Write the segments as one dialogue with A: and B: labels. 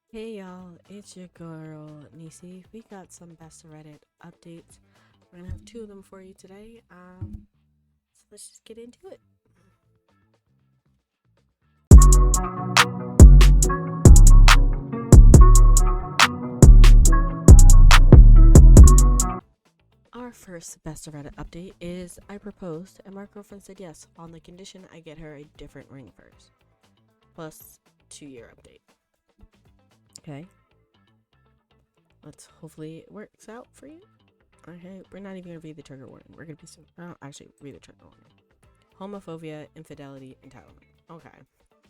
A: Hey y'all, it's your girl Nici. We got some best of Reddit updates. We're gonna have two of them for you today. So let's just get into it. Our first best of Reddit update is I proposed and my girlfriend said yes on the condition I get her a different ring first. Plus 2 year update. Okay. Let's hopefully it works out for you. Okay, we're not even gonna read the trigger warning. We're gonna be I don't actually read the trigger warning. Homophobia, infidelity, entitlement. Okay.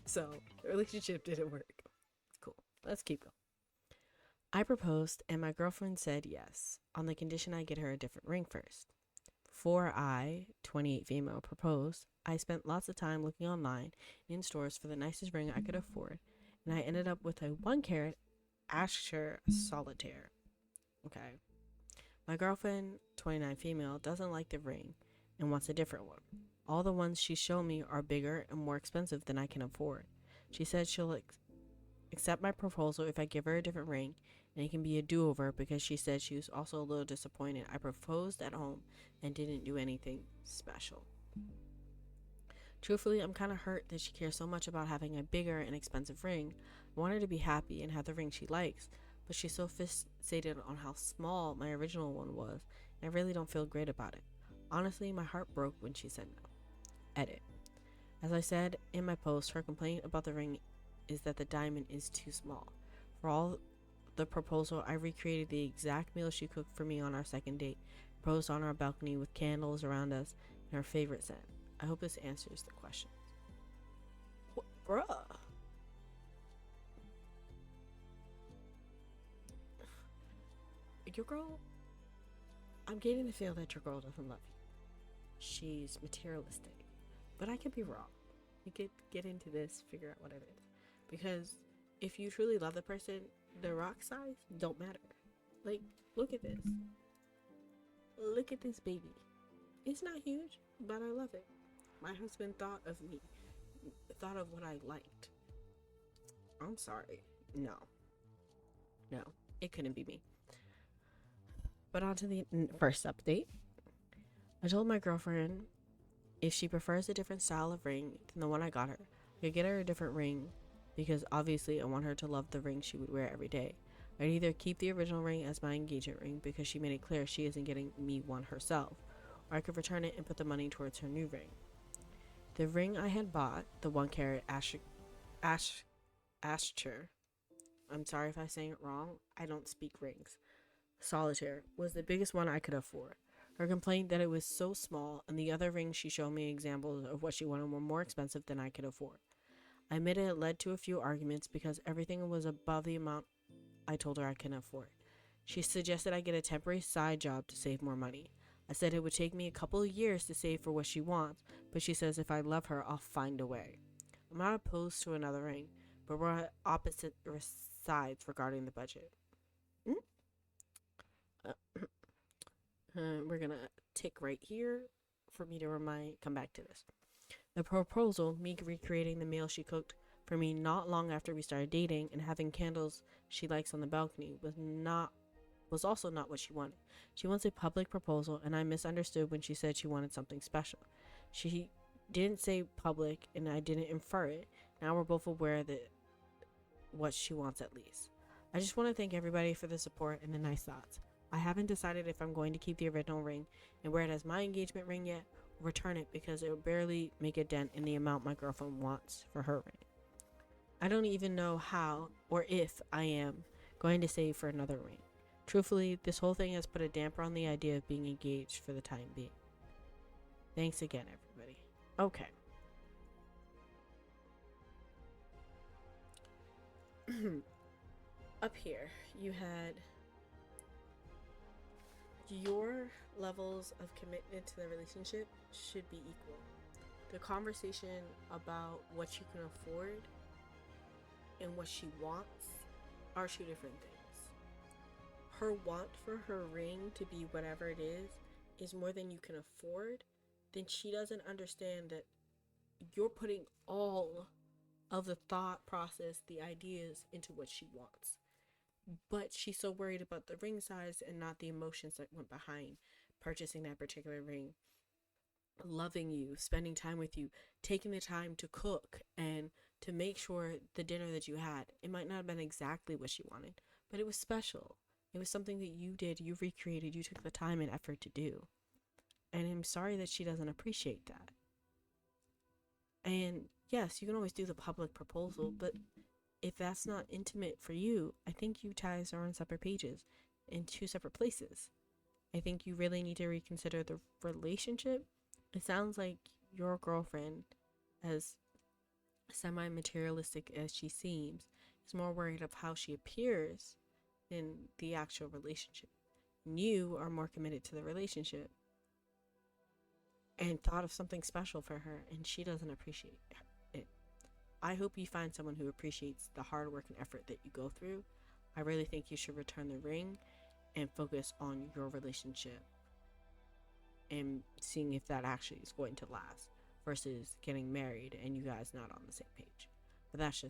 A: So the relationship didn't work. Cool. Let's keep going. I proposed and my girlfriend said yes, on the condition I get her a different ring first. Before I, 28 female, proposed, I spent lots of time looking online in stores for the nicest ring I could afford, and I ended up with a 1 carat Asher solitaire. Okay. My girlfriend, 29 female, doesn't like the ring and wants a different one. All the ones she showed me are bigger and more expensive than I can afford. She said she'll accept my proposal if I give her a different ring, and it can be a do-over because she said she was also a little disappointed I proposed at home and didn't do anything special. Truthfully, I'm kind of hurt that she cares so much about having a bigger and expensive ring. I want her to be happy and have the ring she likes, but she's so fixated on how small my original one was, and I really don't feel great about it. Honestly, my heart broke when she said no. Edit. As I said in my post, her complaint about the ring is that the diamond is too small. For all the proposal, I recreated the exact meal she cooked for me on our second date, proposed on our balcony with candles around us and her favorite scent. I hope this answers the question. What, bruh? Your girl? I'm getting the feel that your girl doesn't love you. She's materialistic. But I could be wrong. We could get into this, figure out what it is. Because if you truly love the person, the rock size don't matter. Like, look at this. Look at this baby. It's not huge, but I love it. My husband thought of me, thought of what I liked. I'm sorry. No. No. It couldn't be me. But on to the first update. I told my girlfriend if she prefers a different style of ring than the one I got her, I could get her a different ring because obviously I want her to love the ring she would wear every day. I'd either keep the original ring as my engagement ring because she made it clear she isn't getting me one herself, or I could return it and put the money towards her new ring. The ring I had bought, the 1 carat Asher, I'm sorry if I'm saying it wrong, I don't speak rings, solitaire, was the biggest one I could afford. Her complaint that it was so small, and the other rings she showed me examples of what she wanted were more expensive than I could afford. I admitted it led to a few arguments because everything was above the amount I told her I couldn't afford. She suggested I get a temporary side job to save more money. I said it would take me a couple of years to save for what she wants, but she says if I love her, I'll find a way. I'm not opposed to another ring, but we're on opposite sides regarding the budget. Mm? Uh, we're gonna tick right here for me to come back to this. The proposal, me recreating the meal she cooked for me not long after we started dating and having candles she likes on the balcony, was also not what she wanted. She wants a public proposal, and I misunderstood when she said she wanted something special. She didn't say public, and I didn't infer it. Now we're both aware that what she wants at least. I just want to thank everybody for the support and the nice thoughts. I haven't decided if I'm going to keep the original ring and wear it as my engagement ring yet, or return it because it will barely make a dent in the amount my girlfriend wants for her ring. I don't even know how or if I am going to save for another ring. Truthfully, this whole thing has put a damper on the idea of being engaged for the time being. Thanks again, everybody. Okay. Up here, you had your levels of commitment to the relationship should be equal. The conversation about what you can afford and what she wants are two different things. Her want for her ring to be whatever it is more than you can afford, then she doesn't understand that you're putting all of the thought process, the ideas into what she wants. But she's so worried about the ring size and not the emotions that went behind purchasing that particular ring, loving you, spending time with you, taking the time to cook and to make sure the dinner that you had, it might not have been exactly what she wanted, but it was special. It was something that you did, you recreated, you took the time and effort to do. And I'm sorry that she doesn't appreciate that. And yes, you can always do the public proposal, but if that's not intimate for you, I think you guys are on separate pages in two separate places. I think you really need to reconsider the relationship. It sounds like your girlfriend, as semi materialistic as she seems, is more worried of how she appears than the actual relationship. And you are more committed to the relationship and thought of something special for her, and she doesn't appreciate it. I hope you find someone who appreciates the hard work and effort that you go through. I really think you should return the ring and focus on your relationship and seeing if that actually is going to last versus getting married and you guys not on the same page. But that's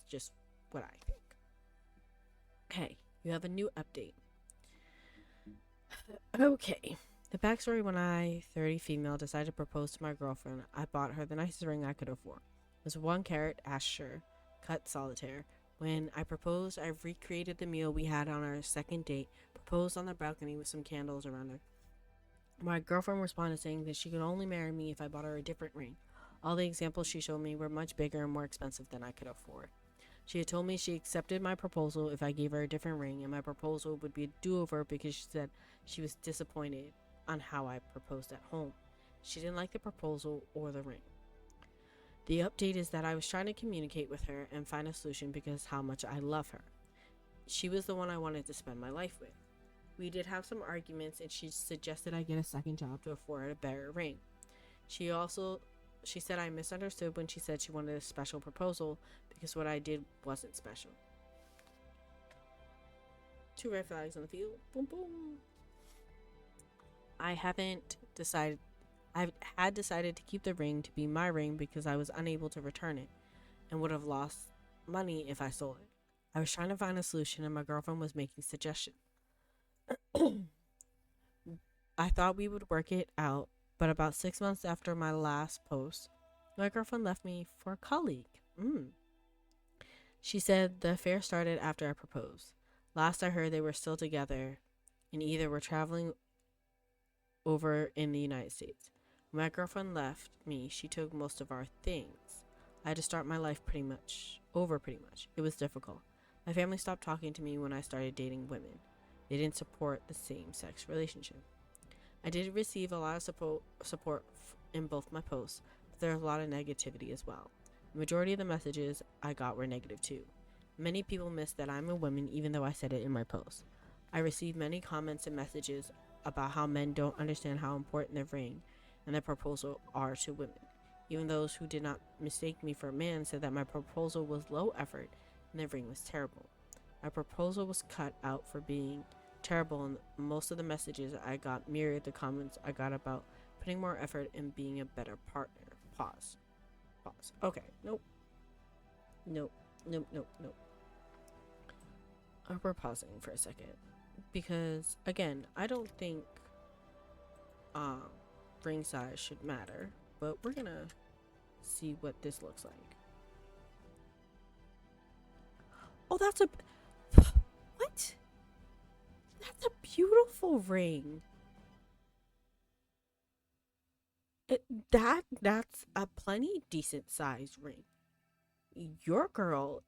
A: just what I think. Okay, you have a new update. Okay. The backstory: when I, 30 female, decided to propose to my girlfriend, I bought her the nicest ring I could afford. It was 1 carat Asher cut solitaire. When I proposed, I recreated the meal we had on our second date, proposed on the balcony with some candles around her. My girlfriend responded saying that she could only marry me if I bought her a different ring. All the examples she showed me were much bigger and more expensive than I could afford. She had told me she accepted my proposal if I gave her a different ring, and my proposal would be a do-over because she said she was disappointed on how I proposed at home. She didn't like the proposal or the ring. The update is that I was trying to communicate with her and find a solution because how much I love her. She was the one I wanted to spend my life with. We did have some arguments, and she suggested I get a second job to afford a better ring. She said I misunderstood when she said she wanted a special proposal because what I did wasn't special. 2 red flags on the field. Boom, boom. I had decided to keep the ring to be my ring because I was unable to return it and would have lost money if I sold it. I was trying to find a solution, and my girlfriend was making suggestions. I thought we would work it out, but about 6 months after my last post, my girlfriend left me for a colleague. She said the affair started after I proposed. Last I heard, they were still together and either were traveling over in the United States. When my girlfriend left me, she took most of our things. I had to start my life pretty much. It was difficult. My family stopped talking to me when I started dating women. They didn't support the same-sex relationship. I did receive a lot of support in both my posts, but there was a lot of negativity as well. The majority of the messages I got were negative too. Many people missed that I'm a woman even though I said it in my post. I received many comments and messages about how men don't understand how important their ring and their proposal are to women. Even those who did not mistake me for a man said that my proposal was low effort and the ring was terrible. My proposal was cut out for being terrible, and most of the messages I got mirrored the comments I got about putting more effort and being a better partner. Pause. Okay. Nope. We're pausing for a second because, again, I don't think ring size should matter, but we're gonna see what this looks like. Oh, that's a what? That's a beautiful ring. That's a plenty decent sized ring. Your girl,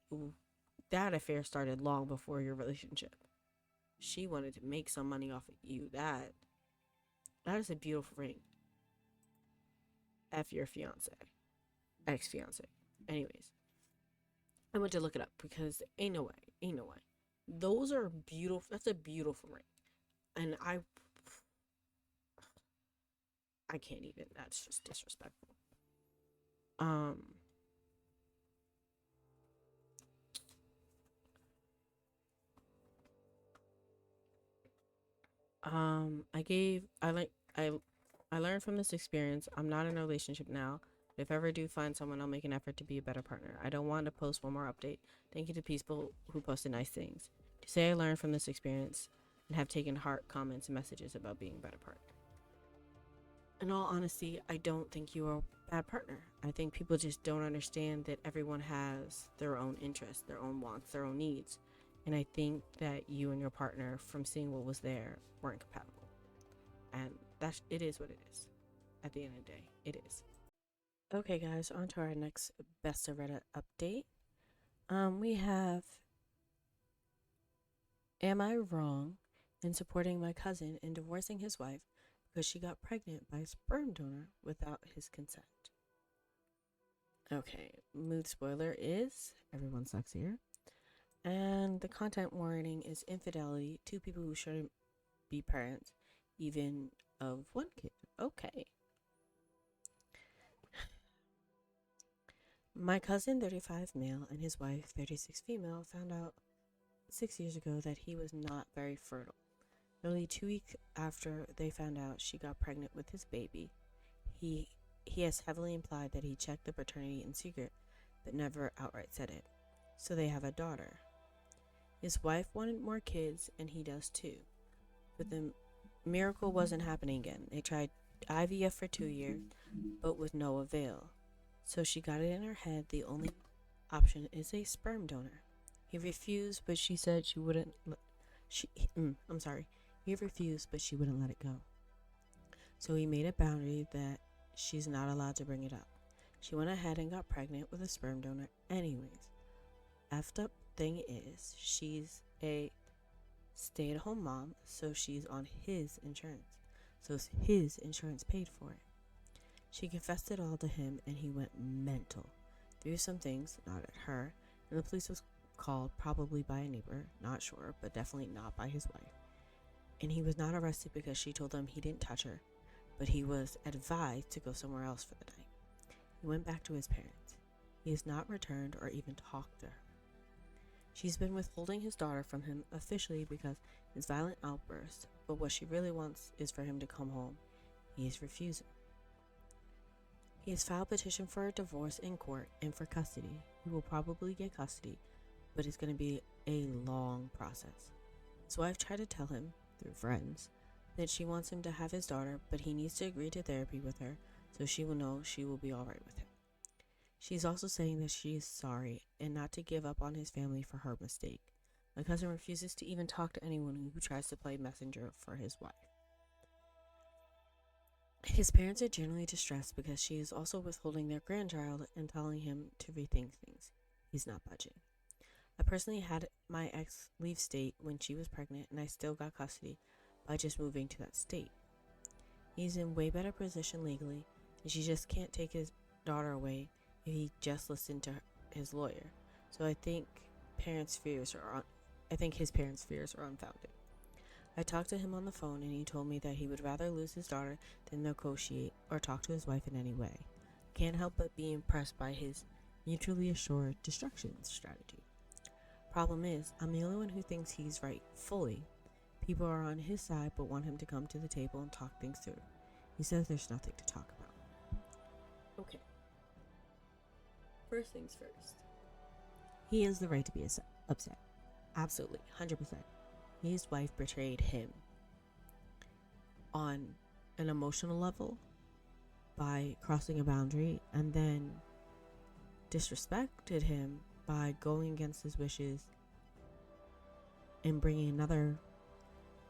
A: that affair started long before your relationship. She wanted to make some money off of you. That is a beautiful ring. F your fiance, ex-fiance. Anyways, I went to look it up because ain't no way. Those are beautiful. That's a beautiful ring, and I can't even. That's just disrespectful. I learned from this experience. I'm not in a relationship now. If I ever do find someone, I'll make an effort to be a better partner. I don't want to post one more update. Thank you to people who posted nice things. To say I learned from this experience and have taken heart comments and messages about being a better partner. In all honesty, I don't think you are a bad partner. I think people just don't understand that everyone has their own interests, their own wants, their own needs. And I think that you and your partner, from seeing what was there, weren't compatible. And it is what it is. At the end of the day, it is. Okay, guys, on to our next best of Reddit update. We have, am I wrong in supporting my cousin in divorcing his wife because she got pregnant by a sperm donor without his consent? Okay, mood spoiler is everyone sucks here. And the content warning is infidelity to people who shouldn't be parents, even of one kid. Okay. My cousin, 35 male, and his wife, 36 female, found out 6 years ago that he was not very fertile. Nearly 2 weeks after they found out she got pregnant with his baby, he has heavily implied that he checked the paternity in secret, but never outright said it. So they have a daughter. His wife wanted more kids, and he does too. But the miracle wasn't happening again. They tried IVF for 2 years, but with no avail. So she got it in her head the only option is a sperm donor. He refused, but she said she wouldn't. He refused, but she wouldn't let it go. So he made a boundary that she's not allowed to bring it up. She went ahead and got pregnant with a sperm donor anyways. Effed up thing is, she's a stay-at-home mom, so she's on his insurance. So his insurance paid for it. She confessed it all to him, and he went mental. Threw some things, not at her, and the police was called, probably by a neighbor, not sure, but definitely not by his wife. And he was not arrested because she told him he didn't touch her, but he was advised to go somewhere else for the night. He went back to his parents. He has not returned or even talked to her. She's been withholding his daughter from him officially because his violent outbursts, but what she really wants is for him to come home. He is refusing. He has filed a petition for a divorce in court and for custody. He will probably get custody, but it's going to be a long process. His wife tried to tell him, through friends, that she wants him to have his daughter, but he needs to agree to therapy with her so she will know she will be alright with him. She's also saying that she is sorry and not to give up on his family for her mistake. My cousin refuses to even talk to anyone who tries to play messenger for his wife. His parents are generally distressed because she is also withholding their grandchild and telling him to rethink things. He's not budging. I personally had my ex leave state when she was pregnant, and I still got custody by just moving to that state. He's in way better position legally, and she just can't take his daughter away if he just listened to his lawyer. So I think his fears are unfounded. I talked to him on the phone, and he told me that he would rather lose his daughter than negotiate or talk to his wife in any way. I can't help but be impressed by his mutually assured destruction strategy. Problem is, I'm the only one who thinks he's right fully. People are on his side but want him to come to the table and talk things through. He says there's nothing to talk about. Okay. First things first. He has the right to be upset. Absolutely, 100%. His wife betrayed him on an emotional level by crossing a boundary, and then disrespected him by going against his wishes and bringing another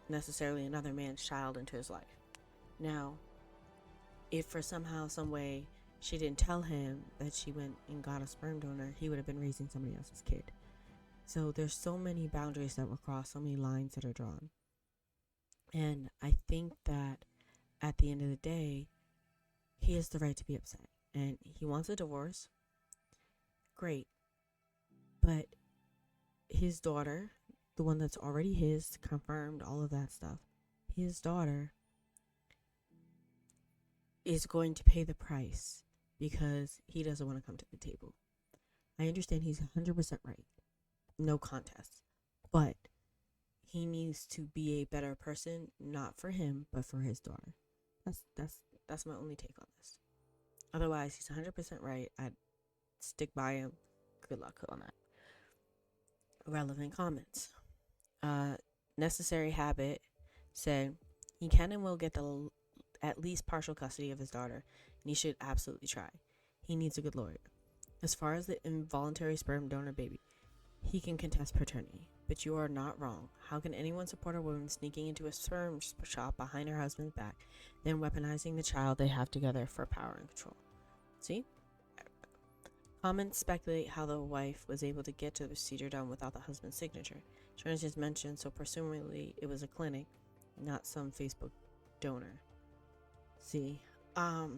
A: man's child into his life. Now, if for somehow, some way, she didn't tell him that she went and got a sperm donor, he would have been raising somebody else's kid. So there's so many boundaries that were crossed, so many lines that are drawn. And I think that at the end of the day, he has the right to be upset. And he wants a divorce. Great. But his daughter, the one that's already his, confirmed, all of that stuff, his daughter is going to pay the price because he doesn't want to come to the table. I understand he's 100% right. No contest. But he needs to be a better person, not for him, but for his daughter. That's my only take on this. Otherwise, he's 100% right. I'd stick by him. Good luck on that. Relevant comments. Uh, Necessary Habit said he can and will get at least partial custody of his daughter, and he should absolutely try. He needs a good lawyer. As far as the involuntary sperm donor baby, he can contest paternity, but you are not wrong. How can anyone support a woman sneaking into a sperm shop behind her husband's back, then weaponizing the child they have together for power and control? See? Comments speculate how the wife was able to get to the procedure done without the husband's signature. Jonas just mentioned, so presumably it was a clinic, not some Facebook donor. See, that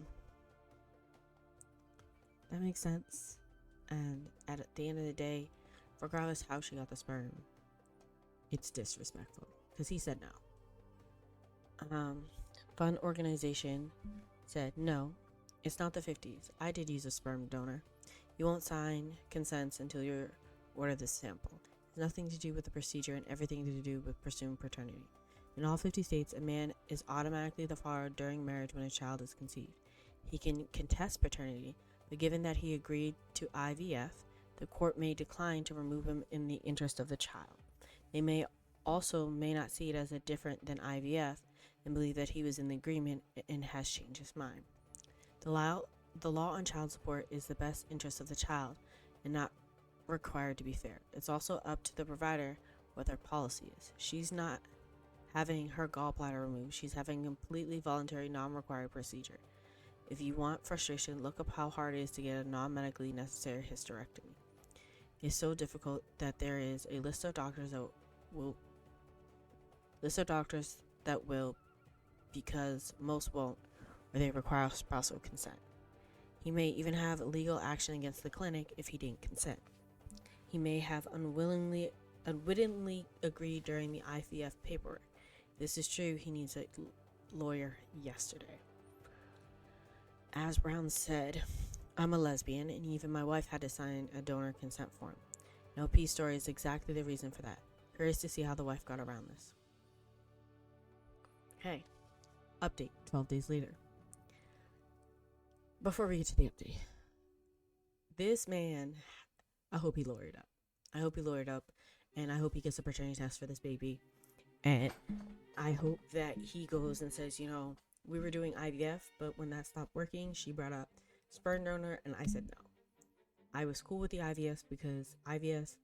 A: makes sense. And at the end of the day, regardless how she got the sperm, it's disrespectful because he said no. Fun Organization said, no, it's not the 50s. I did use a sperm donor. You won't sign consents until you're ordered the sample. It has nothing to do with the procedure and everything to do with presumed paternity. In all 50 states, a man is automatically the father during marriage when a child is conceived. He can contest paternity, but given that he agreed to IVF, the court may decline to remove him in the interest of the child. They may not see it as a different than IVF and believe that he was in the agreement and has changed his mind. The law on child support is the best interest of the child and not required to be fair. It's also up to the provider what their policy is. She's not having her gallbladder removed. She's having a completely voluntary, non-required procedure. If you want frustration, look up how hard it is to get a non-medically necessary hysterectomy. It's so difficult that there is a list of doctors that will because most won't, or they require spousal consent. He may even have legal action against the clinic if he didn't consent. He may have unwittingly agreed during the IVF paperwork. If this is true, he needs a lawyer yesterday. As Brown said, I'm a lesbian, and even my wife had to sign a donor consent form. No peace story is exactly the reason for that. Curious to see how the wife got around this. Hey, update 12 days later. Before we get to the update, this man, I hope he lawyered up. And I hope he gets a paternity test for this baby. And I hope that he goes and says, we were doing IVF, but when that stopped working, she brought up sperm donor, and I said no. I was cool with the IVF because IVF,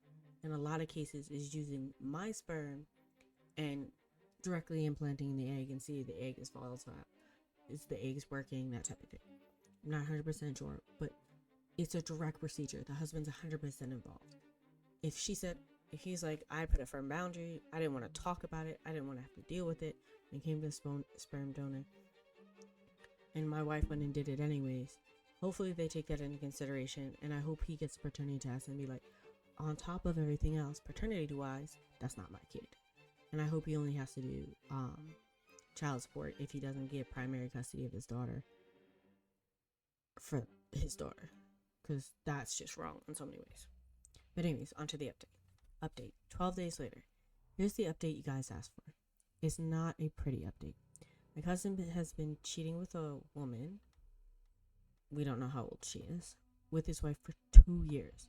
A: in a lot of cases, is using my sperm and directly implanting the egg and see if the egg is volatile. Is the egg working, that type of thing. I'm not 100% sure, but it's a direct procedure. The husband's 100% involved. If he's like, I put a firm boundary, I didn't want to talk about it, I didn't want to have to deal with it when it came to sperm donor, and my wife went and did it anyways, hopefully they take that into consideration, and I hope he gets a paternity test and be like, on top of everything else, paternity-wise, that's not my kid. And I hope he only has to do child support if he doesn't get primary custody of his daughter for his daughter, because that's just wrong in so many ways. But anyways, on to the update 12 days later. Here's the update you guys asked for. It's not a pretty update. My cousin has been cheating with a woman, we don't know how old she is, with his wife for 2 years.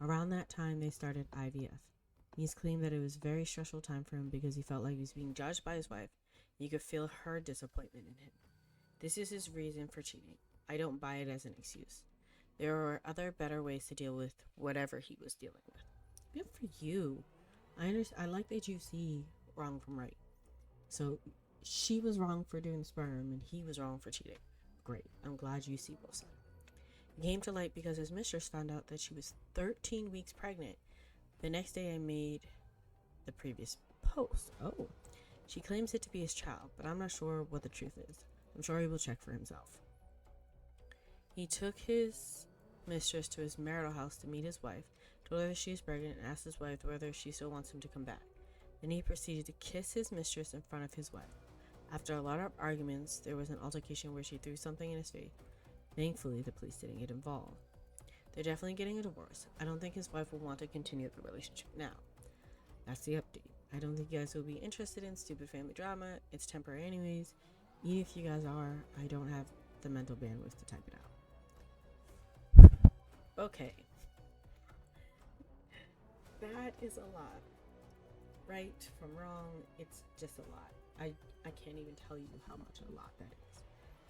A: Around that time they started IVF. He's claimed that it was a very stressful time for him because he felt like he was being judged by his wife, and you could feel her disappointment in him. This is his reason for cheating. I don't buy it as an excuse. There are other better ways to deal with whatever he was dealing with. Good for you. I like that you see wrong from right. So she was wrong for doing sperm and he was wrong for cheating. Great. I'm glad you see both sides. It came to light because his mistress found out that she was 13 weeks pregnant. The next day I made the previous post. Oh. She claims it to be his child, but I'm not sure what the truth is. I'm sure he will check for himself. He took his mistress to his marital house to meet his wife, told her that she is pregnant, and asked his wife whether she still wants him to come back. Then he proceeded to kiss his mistress in front of his wife. After a lot of arguments, there was an altercation where she threw something in his face. Thankfully, the police didn't get involved. They're definitely getting a divorce. I don't think his wife will want to continue the relationship now. That's the update. I don't think you guys will be interested in stupid family drama. It's temporary anyways. Even if you guys are, I don't have the mental bandwidth to type it out. Okay, that is a lot. Right from wrong, it's just a lot. I can't even tell you how much a lot that is.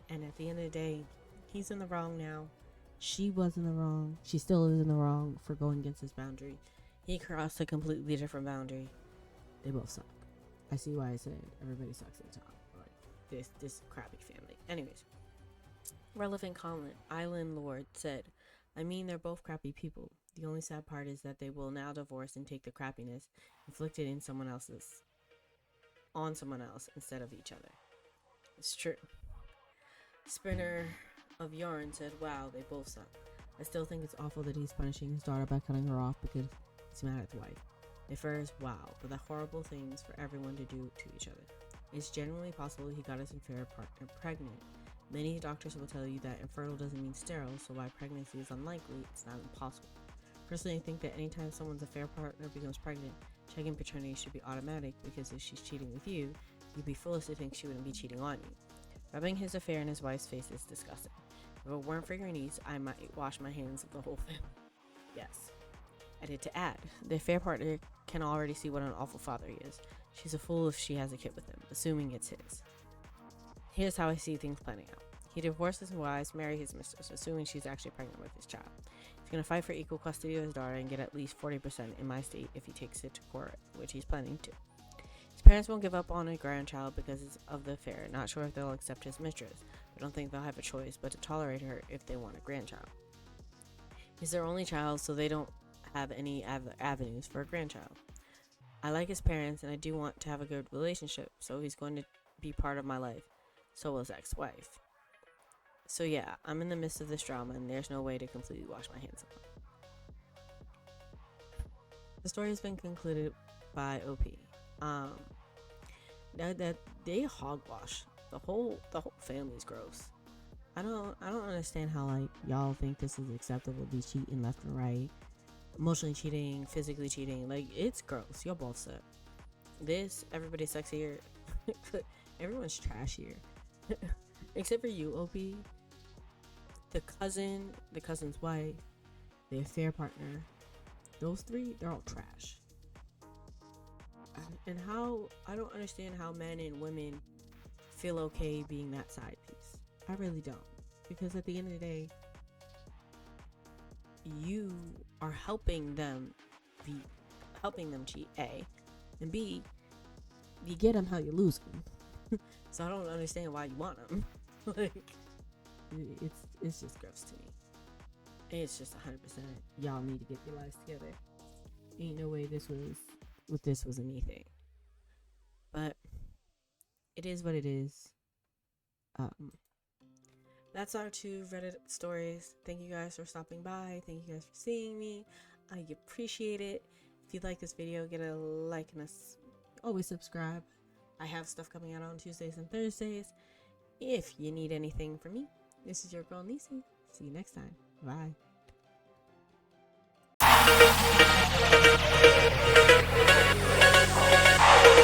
A: And at the end of the day, he's in the wrong now. She was in the wrong. She still is in the wrong for going against his boundary. He crossed a completely different boundary. They both suck. I see why I said everybody sucks at the top. Like this crappy family. Anyways, relevant comment. Island Lord said, I mean, they're both crappy people. The only sad part is that they will now divorce and take the crappiness inflicted on someone else instead of each other. It's true. Spinner of Yarn said, wow, they both suck. I still think it's awful that he's punishing his daughter by cutting her off because he's mad at the wife. It first, wow, but the horrible things for everyone to do to each other. It's genuinely possible he got his unfair partner pregnant. Many doctors will tell you that infertile doesn't mean sterile, so while pregnancy is unlikely, it's not impossible. Personally, I think that anytime someone's affair partner becomes pregnant, checking paternity should be automatic, because if she's cheating with you, you'd be foolish to think she wouldn't be cheating on you. Rubbing his affair in his wife's face is disgusting. If it weren't for your niece, I might wash my hands of the whole family. Yes. I did to add, the affair partner can already see what an awful father he is. She's a fool if she has a kid with him, assuming it's his. Here's how I see things planning out. He divorces his wives, marry his mistress, assuming she's actually pregnant with his child. He's going to fight for equal custody of his daughter and get at least 40% in my state if he takes it to court, which he's planning to. His parents won't give up on a grandchild because of the affair. Not sure if they'll accept his mistress, but don't think they'll have a choice but to tolerate her if they want a grandchild. He's their only child, so they don't have any other avenues for a grandchild. I like his parents and I do want to have a good relationship, so he's going to be part of my life. So will his ex-wife. So yeah, I'm in the midst of this drama and there's no way to completely wash my hands of it. The story has been concluded by OP. That they hogwash. The whole family's gross. I don't understand how like y'all think this is acceptable to be cheating left and right. Emotionally cheating, physically cheating, like it's gross. Y'all both suck. This, everybody's sexier. Everyone's trashier. Except for you, OP. The cousin's wife, the affair partner. Those three, they're all trash. And how, I don't understand how men and women feel okay being that side piece. I really don't. Because at the end of the day, you are helping them cheat, A. And B, you get them how you lose them. So I don't understand why you want them. Like, it's just gross to me. It's just 100%. Y'all need to get your lives together. Ain't no way this was a me thing. But it is what it is. That's our 2 Reddit stories. Thank you guys for stopping by. Thank you guys for seeing me. I appreciate it. If you like this video, get a like and always subscribe. I have stuff coming out on Tuesdays and Thursdays. If you need anything from me, this is your girl Nici. See you next time. Bye.